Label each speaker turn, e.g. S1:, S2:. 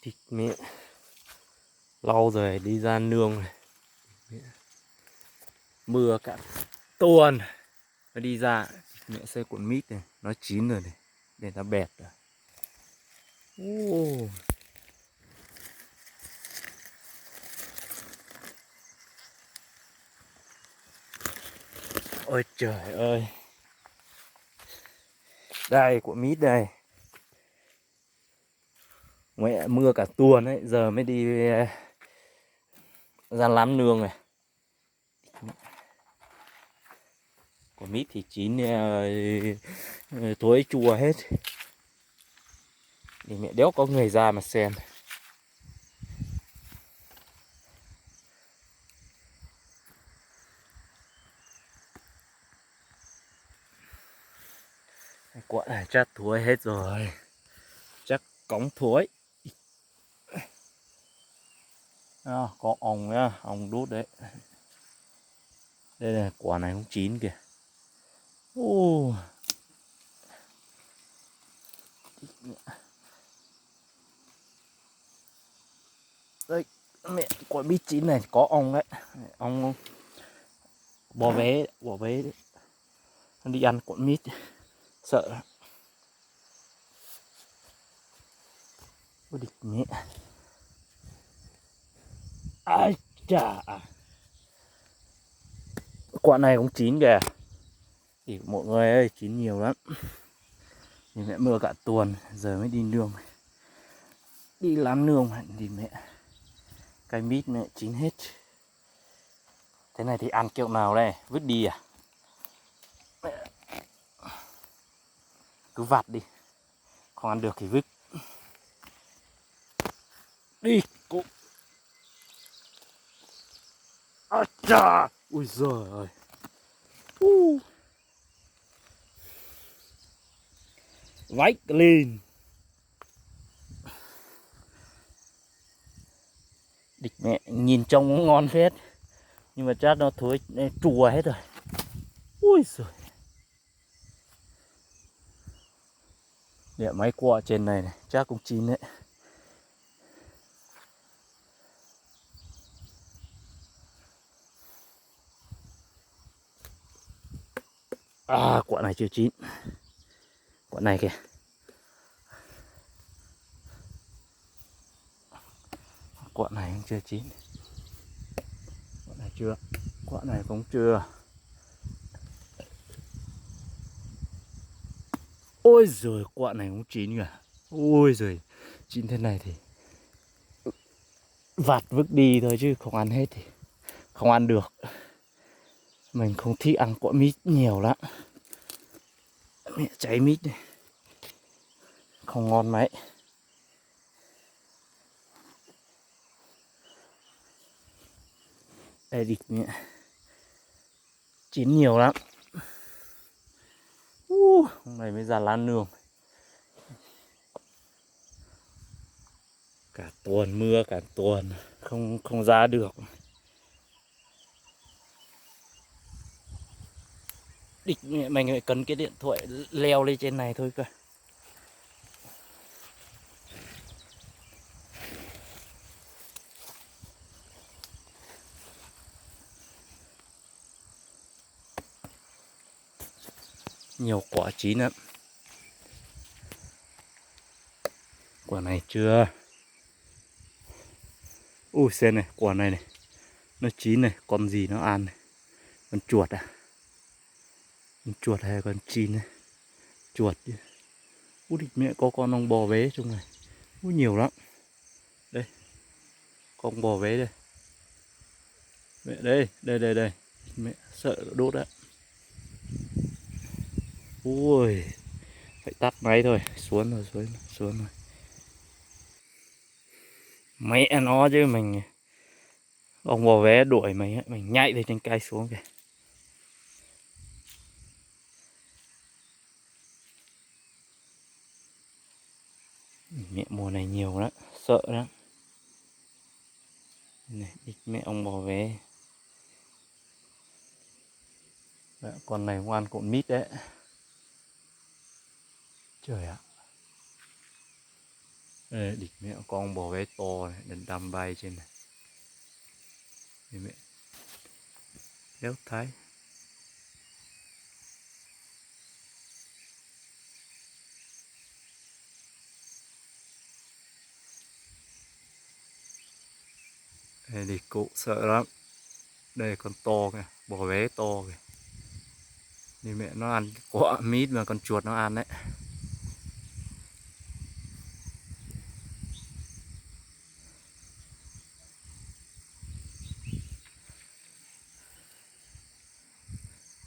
S1: Thịt mẹ lau rồi đi ra nương này. Mưa cả tuần nó đi ra mẹ xây cuộn mít này nó chín rồi này để nó bẹt rồi. Ôi trời ơi, đây cuộn mít đây. Mẹ mưa cả tuần ấy, giờ mới đi ra lám nương này. Quả mít thì chín thối chua hết. Thì mẹ đéo có người ra mà xem. Quả này chắc thối hết rồi. Chắc cống thối. À, có ong nhá, ong đút đấy. Đây là quả này cũng chín kìa. Đây, mẹ quả mít chín này có ong đấy. Ong bò vé đấy. Nó đi ăn quả mít. Sợ lắm. Ôi địch mẹ. Ai chà. Quả này cũng chín kìa. Thì mọi người ơi, chín nhiều lắm. Thì mẹ mưa cả tuần, giờ mới đi nương. Đi làm nương thì mẹ cái mít mẹ chín hết. Thế này thì ăn kiểu nào đây? Vứt đi à? Cứ vặt đi. Không ăn được thì vứt. Đi cụ. À chà. Ui giời ơi. Vách lên. Địch mẹ nhìn trông cũng ngon phết. Nhưng mà chắc nó thối chùa hết rồi. Ui giời. Để mấy quả trên này này chắc cũng chín đấy. À, quả này chưa chín. Quả này kìa. Quả này cũng chưa chín. Quả này chưa. Quả này cũng chưa. Ôi giời, quả này cũng chín kìa. Ôi giời, chín thế này thì vặt vứt đi thôi chứ không ăn hết thì không ăn được. Mình không thích ăn quả mít nhiều lắm. Mẹ cháy mít này không ngon mấy. Đây địch mẹ chín nhiều lắm. Hôm nay mới ra lá nương. Cả tuần mưa cả tuần không ra được. Địch mẹ mình phải cần cái điện thoại leo lên trên này thôi cơ. Nhiều quả chín lắm. Quả này chưa. Ui xem này, quả này này. Nó chín này, con gì nó ăn này. Con chuột à? Con chuột hay con chim này? Chuột chứ. Ui địch mẹ có con ong bò vế trong này. Ui nhiều lắm. Đây. Con bò vế đây. Mẹ đây. Mẹ sợ đốt á. Ui. Phải tắt máy thôi. Xuống rồi. Mẹ nó chứ mình. Ông bò vé đuổi mình nhảy từ trên cây xuống kìa. Mẹ mùa này nhiều lắm, sợ lắm. Này, mẹ ông bò vé. Đấy, con này ngoan cộn mít đấy. Trời ạ. địch mẹ con bò vé to này, đần đầm bay trên này. Đi mẹ đéo thái. Địch cụ sợ lắm. Đây con to kìa, bò vé to kìa. Đi mẹ nó ăn quả mít mà con chuột nó ăn đấy.